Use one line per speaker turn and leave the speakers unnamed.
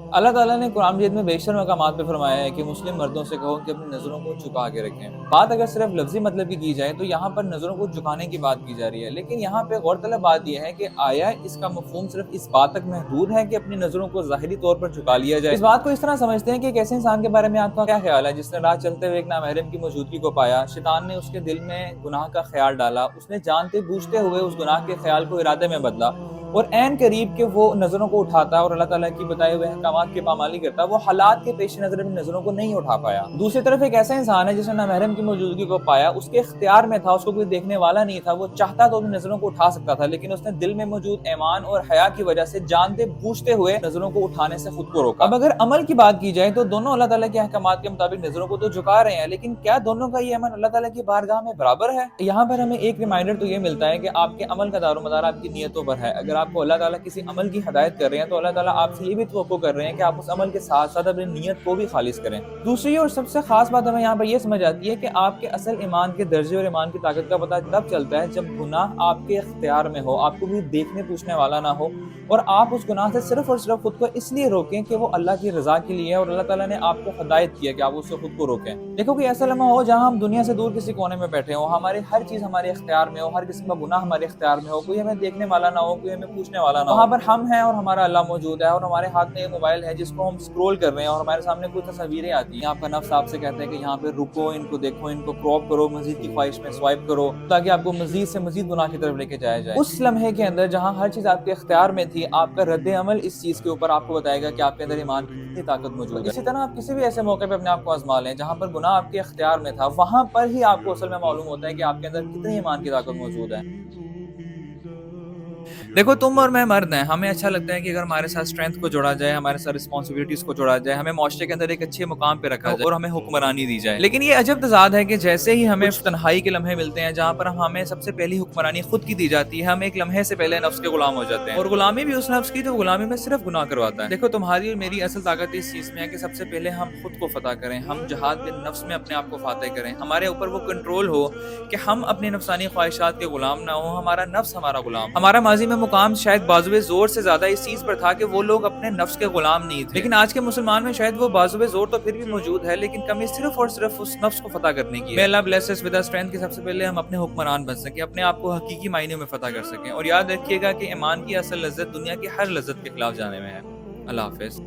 اللہ ताला ने कुरान मजीद में बेशतर मकामात पे फरमाया है कि मुस्लिम मर्दों से कहो कि अपनी नज़रों को झुका के रखें। बात अगर सिर्फ लफ्जी मतलब की जाए तो यहाँ पर नज़रों को झुकाने की बात की जा रही है, लेकिन यहाँ पे गौरतलब बात यह है कि आया इसका मफहूम सिर्फ इस बात तक महदूद है कि अपनी नज़रों को ज़ाहिरी तौर पर झुका लिया जाए। इस बात को इस तरह समझते हैं कि एक ऐसे इंसान के बारे में आपका क्या ख्याल है जिसने राह चलते हुए एक नामहरम की मौजूदगी को पाया, शैतान ने उसके दिल में गुनाह का ख्याल डाला, उसने जानते बूझते हुए उस गुनाह के ख्याल को इरादे में बदला और ऐन करीब के वो नज़रों को उठाता है और अल्लाह ताला की बताए हुए अहकामात की पामाली करता है, वो हालात के पेश नज़र अपनी नज़रों को नहीं उठा पाया। दूसरी तरफ एक ऐसा इंसान है जिसने नामहरम की मौजूदगी को पाया, उसके इख्तियार में था, उसको कोई देखने वाला नहीं था, वो चाहता तो अपनी नज़रों को उठा सकता था, लेकिन उसने दिल में मौजूद ईमान और हया की वजह से जानते बूझते हुए नज़रों को उठाने से खुद को रोका। अब अगर अमल की बात की जाए तो दोनों अल्लाह ताला के अहकामात के मुताबिक नज़रों को तो झुका रहे हैं, लेकिन क्या दोनों का ये अमल अल्लाह ताला की बारगाह में बराबर है? यहाँ पर हमें एक रिमाइंडर तो ये मिलता है कि आपके अमल का दारोमदार आपकी नीयतों पर है। अगर आपको अल्लाह ताला किसी अमल की हदायत कर रहे हैं तो अल्लाह ताला आपसे ये भी तवक्को कर रहे हैं कि आप उस अमल के साथ साथ अपनी नीयत को भी खालिस करें। दूसरी और सबसे खास बात हमें यहाँ पर यह समझ आती है कि आपके असल ईमान के दर्जे और ईमान की ताकत का पता तब चलता है जब गुनाह आपके इख्तियार में हो, आपको भी देखने पूछने वाला ना हो और आप उस गुनाह से सिर्फ और सिर्फ खुद को इसलिए रोकें कि वो अल्लाह की रजा के लिए है और अल्लाह ताला ने आपको हदायत किया कि आप उससे खुद को रोकें। देखो कि ऐसा लम्हा हो जहाँ हम दुनिया से दूर किसी कोने में बैठे हो, हमारी हर चीज हमारे इख्तियार में हो, हर किस्म का गुनाह हमारे इख्तियार में हो, कोई हमें देखने वाला ना हो, कोई हमें पूछने वाला ना हो, वहाँ पर हम हैं और हमारा अल्लाह मौजूद है और हमारे हाथ में ये मोबाइल है जिसको हम स्क्रॉल कर रहे हैं और हमारे सामने कुछ तस्वीरें आती हैं। आपका नफ्स आपसे कहता है कि यहाँ पे रुको, इनको देखो, इनको क्रॉप करो, मजीद की ख्वाहिश में स्वाइप करो ताकि आपको मजीद से मजीद गुनाह की तरफ लेके जाया जाए। उस लम्हे के अंदर जहाँ हर चीज आपके इख्तियार में थी, आपका रद्द अमल इस चीज के ऊपर आपको बताएगा कि आपके अंदर ईमान की कितनी ताकत मौजूद है। इसी तरह आप किसी भी ऐसे मौके पे अपने आप को आजमा लें जहाँ पर गुनाह आपके इख्तियार में था, वहां पर ही आपको असल में मालूम होता है कि आपके अंदर कितनी ईमान की ताकत मौजूद है। देखो तुम और मैं मर्द हैं, हमें अच्छा लगता है कि अगर हमारे साथ स्ट्रेंथ को जोड़ा जाए, हमारे साथ रिस्पॉन्सिबिलिटीज को जोड़ा जाए, हमें माशरे के अंदर एक अच्छे मुकाम पे रखा जाए और हमें हुक्मरानी दी जाए। लेकिन ये अजब तजाद है कि जैसे ही हमें तन्हाई के लम्हे मिलते हैं जहाँ पर हमें सबसे पहली हुक्मरानी खुद की दी जाती है, हम एक लम्हे से पहले नफ्स के गुलाम हो जाते हैं और गुलामी भी उस नफ्स की जो गुलामी में सिर्फ गुनाह करवाता है। देखो तुम्हारी और मेरी असल ताकत इस चीज में है कि सबसे पहले हम खुद को फतह करें, हम जहाद बिन नफ्स में अपने आप को फातह करें, हमारे ऊपर वो कंट्रोल हो कि हम अपनी नफ्सानी ख्वाहिशात के गुलाम ना हो, हमारा नफ्स हमारा गुलाम। हमारा माजी में मुकाम शायद बाजुए जोर से ज्यादा इस चीज पर था कि वो लोग अपने नफ्स के गुलाम नहीं थे, लेकिन आज के मुसलमान में शायद वो बाजुए जोर तो फिर भी मौजूद है, लेकिन कमी सिर्फ और सिर्फ उस नफ्स को फतह करने की है। Allah bless us with the strength कि सबसे पहले हम अपने हुक्मरान बन सकें, अपने आप को हकीकी मायने में फतह कर सकें और याद रखिएगा कि ईमान की असल लज्जत दुनिया की हर लज्जत के खिलाफ जाने में है। अल्लाह हाफिज।